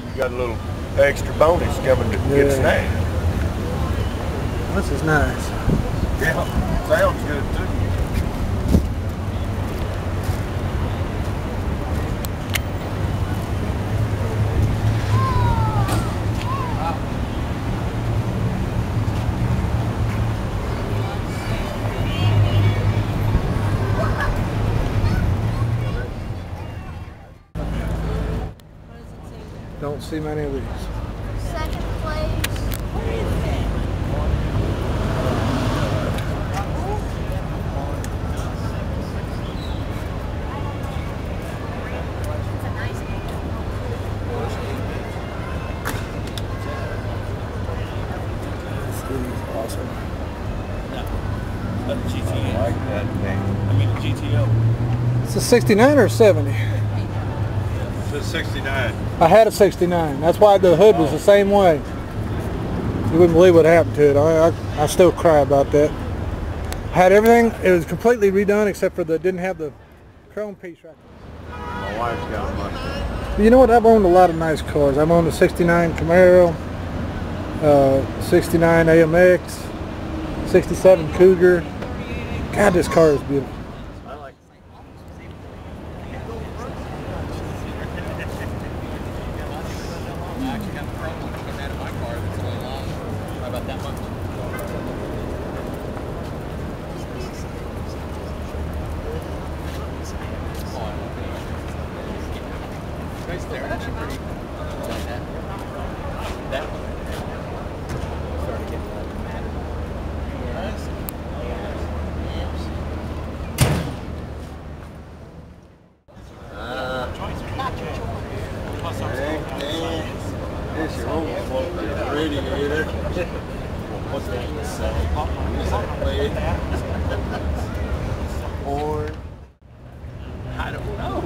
you got a little extra bonus coming to get snagged. This is nice. Yeah, sounds good too. Don't see many of these. Second place. Awesome. Not a GTO. I like that thing. I mean a GTO. It's a 69 or a 70? It's a 69. I had a 69. That's why the hood was the same way. You wouldn't believe what happened to it. I still cry about that. I had everything. It was completely redone except for didn't have the chrome piece right there. My wife's got a Mustang. You know what? I've owned a lot of nice cars. I've owned a 69 Camaro, 69 AMX, 67 Cougar. God, this car is beautiful. I actually have a chrome one coming out of my car that's only long about that much. Guys, they're actually pretty like that. That one. Started getting like mad. It's your overflow radiator. What's that? Or I don't know.